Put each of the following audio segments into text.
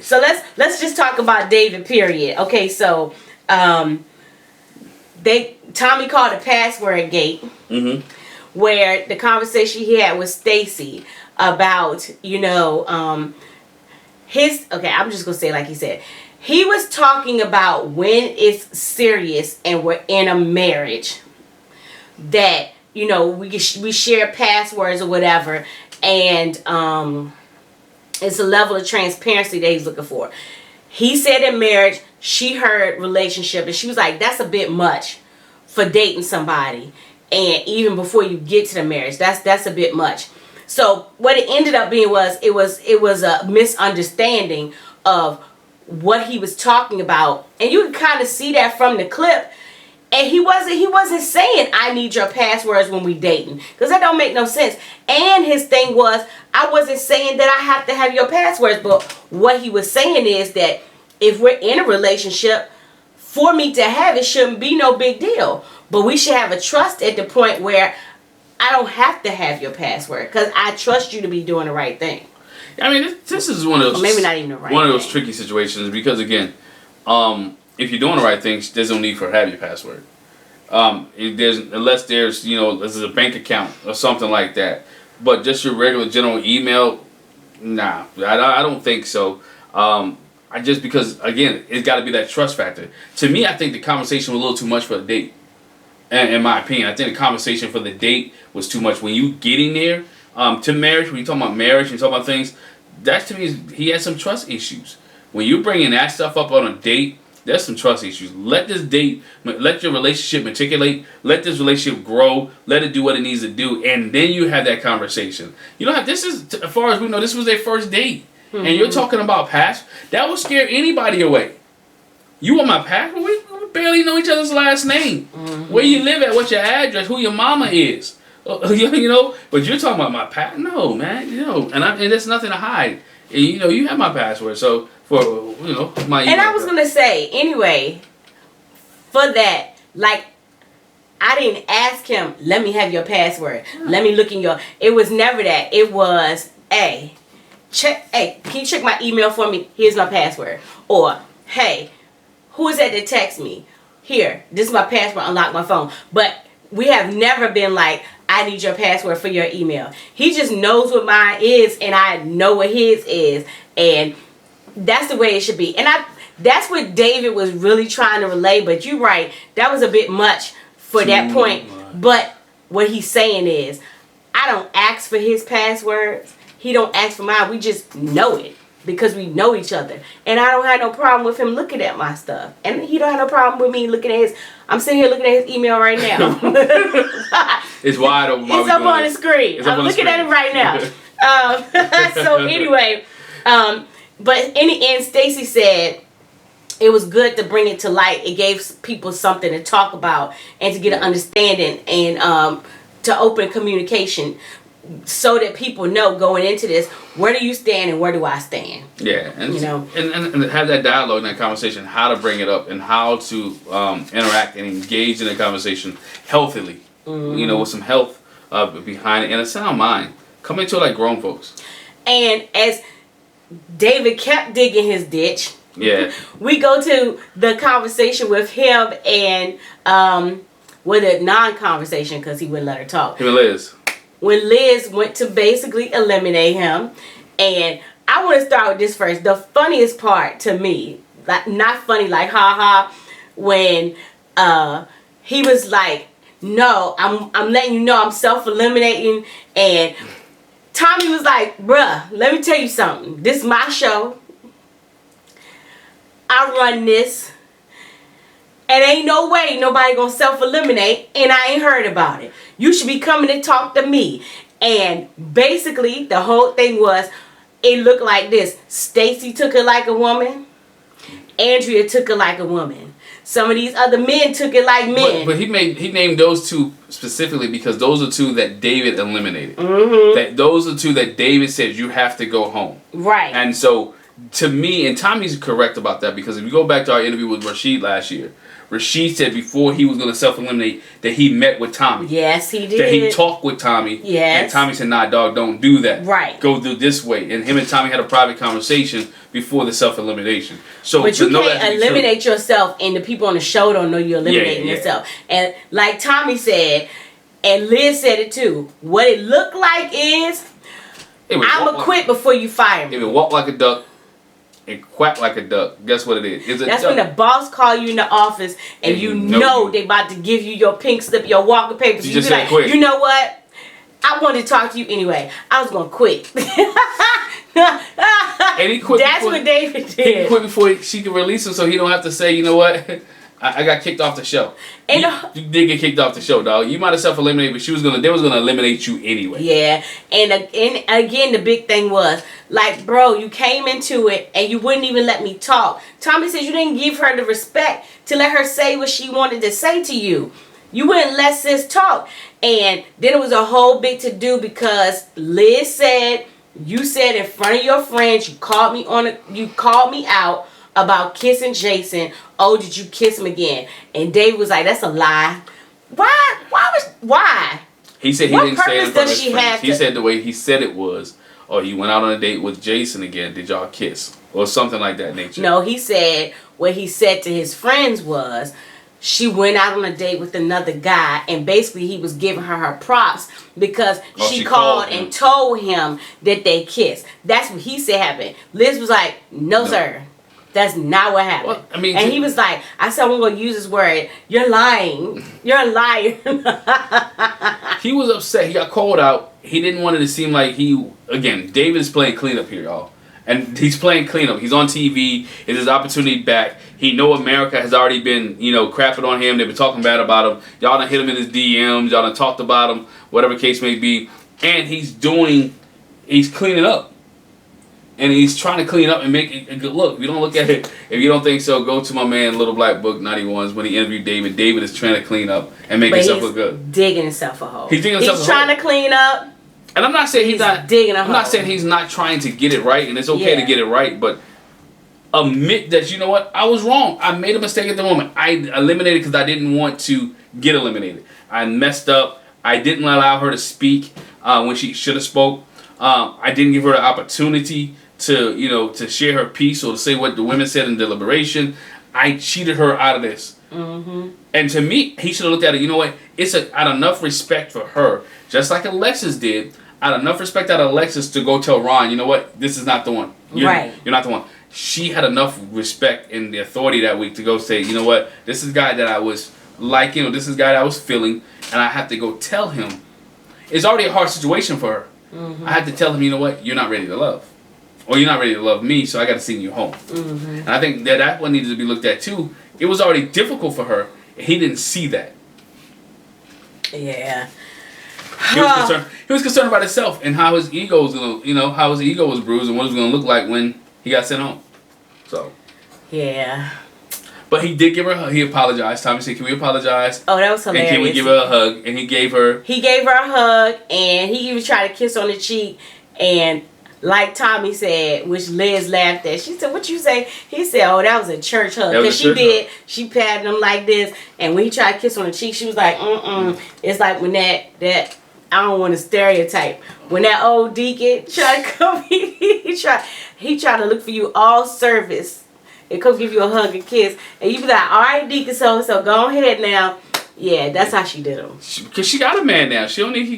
So let's just talk about David. Period. Okay, so Tommy called a password gate, where the conversation he had with Stacy about his. Okay, I'm just gonna say it like he said. He was talking about when it's serious and we're in a marriage, that we share passwords or whatever, and it's a level of transparency that he's looking for. He said in marriage, she heard relationship, and she was like, that's a bit much for dating somebody, and even before you get to the marriage, that's a bit much. So what it ended up being was it was a misunderstanding of what he was talking about, and you can kind of see that from the clip. And he wasn't saying I need your passwords when we dating, because that don't make no sense. And his thing was, I wasn't saying that I have to have your passwords, but what he was saying is that if we're in a relationship, for me to have it shouldn't be no big deal, but we should have a trust at the point where I don't have to have your password because I trust you to be doing the right thing. I mean, this is one of those, or maybe not even the right one of those thing. tricky situations, because again, if you're doing the right things, there's no need for have your password. Unless there's this is a bank account or something like that. But just your regular general email, nah, I don't think so. Because again, it's got to be that trust factor. To me, I think the conversation was a little too much for a date. And in my opinion, I think the conversation for the date was too much. When you getting there to marriage, when you talking about marriage, you talking about things, that to me he had some trust issues. When you bringing that stuff up on a date, there's some trust issues. Let your relationship matriculate. Let this relationship grow. Let it do what it needs to do, and then you have that conversation. You don't have. This is, as far as we know, this was their first date, and you're talking about past. That will scare anybody away. You want my past? We barely know each other's last name, where you live at, what's your address, who your mama is. But you're talking about my past. No, man. And there's nothing to hide. And, you have my password, so. For my email. And I was gonna say anyway, for that, like, I didn't ask him, let me have your password. Let me look in your. It was never that. It was, hey, can you check my email for me? Here's my password. Or, hey, who is that text me? Here, this is my password. Unlock my phone. But we have never been like, I need your password for your email. He just knows what mine is, and I know what his is, and that's the way it should be. And that's what David was really trying to relay, but you're right, that was a bit much for that point. But what he's saying is, I don't ask for his passwords, he don't ask for mine, we just know it because we know each other. And I don't have no problem with him looking at my stuff, and he don't have no problem with me looking at his. I'm sitting here looking at his email right now. It's wide open. It's up on the screen. I'm looking at it right now. So anyway, but in the end, Stacy said it was good to bring it to light. It gave people something to talk about and to get an understanding, and to open communication so that people know going into this, where do you stand and where do I stand? Yeah, and and have that dialogue and that conversation, how to bring it up and how to interact and engage in the conversation healthily. With some health behind it and a sound mind. Come into it like grown folks. And as David kept digging his ditch, we go to the conversation with him and with a non-conversation because he wouldn't let her talk. Him and Liz. When Liz went to basically eliminate him, and I want to start with this first. The funniest part to me, like not funny like ha ha, when he was like, "No, I'm letting you know I'm self-eliminating," and Tommy was like, bruh, let me tell you something. This is my show. I run this. And ain't no way nobody gonna self-eliminate, and I ain't heard about it. You should be coming to talk to me. And basically, the whole thing was, it looked like this. Stacy took it like a woman. Andrea took it like a woman. Some of these other men took it like men. But he named those two specifically because those are two that David eliminated. That those are two that David said you have to go home. Right. And so to me, and Tommy's correct about that, because if you go back to our interview with Rashid last year, Rashid said before he was going to self-eliminate that he met with Tommy. Yes, he did. That he talked with Tommy. Yes. And Tommy said, nah, dog, don't do that. Right. Go do this way. And him and Tommy had a private conversation before the self-elimination. So, but you can't eliminate true. yourself, and the people on the show don't know you're eliminating yourself. And like Tommy said, and Liz said it too, what it looked like is, I'm going to quit before you fire me. If it walk like a duck, and quack like a duck. Guess what it is? That's duck. When the boss call you in the office and you know they about to give you your pink slip, your walking papers. You You just be say like, quit. you know what? I wanted to talk to you anyway. I was gonna quit. And he quit. That's what David did. He quit before she could release him, so he don't have to say, you know what? I got kicked off the show. And you did get kicked off the show, dog. You might have self-eliminated, but they was gonna eliminate you anyway. Yeah, and again, the big thing was like, bro, you came into it and you wouldn't even let me talk. Tommy says you didn't give her the respect to let her say what she wanted to say to you. You wouldn't let sis talk, and then it was a whole big to do because Liz said you said in front of your friends you called me out about kissing Jason. Oh, did you kiss him again? And Dave was like, that's a lie. Why? He said he what didn't say it in front of his friends. He to... said the way he said it was, oh, you went out on a date with Jason again. Did y'all kiss? Or something like that nature. No, he said what he said to his friends was, she went out on a date with another guy, and basically he was giving her props because she called and told him that they kissed. That's what he said happened. Liz was like, no. Sir. That's not what happened. Well, I mean, and he was like, I said, I'm going to use this word. You're lying. You're a liar. He was upset. He got called out. He didn't want it to seem like again, David is playing cleanup here, y'all. And he's playing cleanup. He's on TV. It's his opportunity back. He know America has already been, crapping on him. They've been talking bad about him. Y'all done hit him in his DMs. Y'all done talked about him. Whatever case may be. And he's cleaning up. And he's trying to clean up and make it a good look. If you don't look at it, if you don't think so, go to my man Little Black Book 91s when he interviewed David. David is trying to clean up and make himself look good. Digging himself a hole. He's digging himself a hole. He's trying to clean up. And I'm not saying he's not digging a hole. I'm not saying he's not trying to get it right, and it's okay to get it right, but admit that, you know what, I was wrong. I made a mistake at the moment. I eliminated because I didn't want to get eliminated. I messed up. I didn't allow her to speak when she should have spoke. I didn't give her the opportunity to share her piece or to say what the women said in deliberation. I cheated her out of this. Mm-hmm. And to me, he should have looked at it, you know what, it's out of enough respect for her, just like Alexis did, out of enough respect out of Alexis to go tell Ron, you know what, this is not the one. You're not the one. She had enough respect and the authority that week to go say, you know what, this is a guy that I was liking, or this is a guy that I was feeling, and I have to go tell him. It's already a hard situation for her. Mm-hmm. I had to tell him, you know what, you're not ready to love. Or you're not ready to love me, so I got to send you home. Mm-hmm. And I think that one needed to be looked at too. It was already difficult for her, and he didn't see that. Yeah. He was concerned. He was concerned about himself and how his ego was gonna, how his ego was bruised and what it was gonna look like when he got sent home. So. Yeah. But he did give her a hug. He apologized. Tommy said, "Can we apologize?" Oh, that was hilarious. And can we give her a hug? And he gave her. He gave her a hug, and he even tried to kiss on the cheek, and. Like Tommy said, which Liz laughed at. She said, what you say? He said, oh, that was a church hug. Because she patted him like this. And when he tried to kiss on the cheek, she was like, It's like when that I don't want to stereotype. When that old deacon tried to come, he tried to look for you all service. And come give you a hug and kiss. And you be like, all right, deacon, so go ahead now. Yeah, that's how she did him. Because she got a man now. She don't need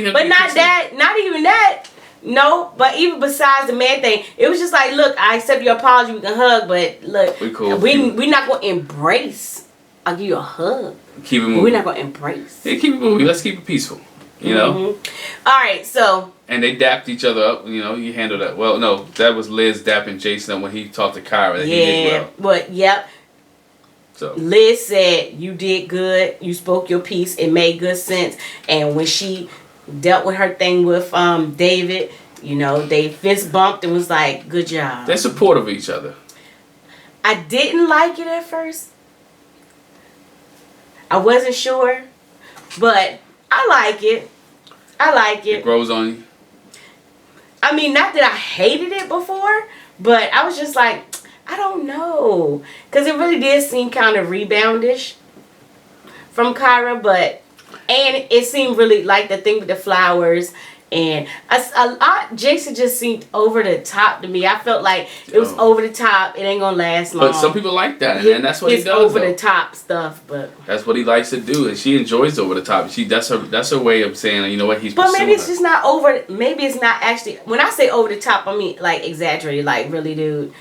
him. But not even that. No, but even besides the man thing, it was just like, look, I accept your apology, we can hug, but look, we're not going to embrace. I'll give you a hug. Keep it moving. We're not going to embrace. Yeah, keep it moving. Let's keep it peaceful, you know? All right, so. And they dapped each other up, you handled that. Well, no, that was Liz dapping Jason when he talked to Kyra that he did well. But, yep. So. Liz said, you did good, you spoke your piece, it made good sense, and when she dealt with her thing with David, they fist bumped and was like, good job. They're supportive of each other. I didn't like it at first. I wasn't sure, but I like it. It grows on you. I mean, not that I hated it before, But I was just like, I don't know. Because it really did seem kind of reboundish from Kyra, and it seemed really like the thing with the flowers. And a lot, Jason just seemed over the top to me. I felt like it was over the top. It ain't gonna last long. But some people like that, and that's what he does. Over the top stuff, but that's what he likes to do, and she enjoys over the top. That's her way of saying, you know what, he's. But maybe it's just not over. Maybe it's not actually. When I say over the top, I mean like exaggerated. Like really, dude.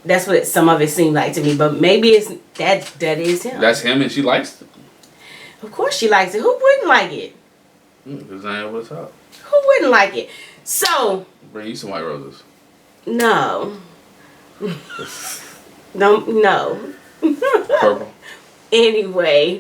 That's what some of it seemed like to me. But maybe it's that is him. That's him, and she likes it. Of course, she likes it. Who wouldn't like it? Because I ain't over the top. Who wouldn't like it? So. Bring you some white roses. No. No. Purple. Anyway.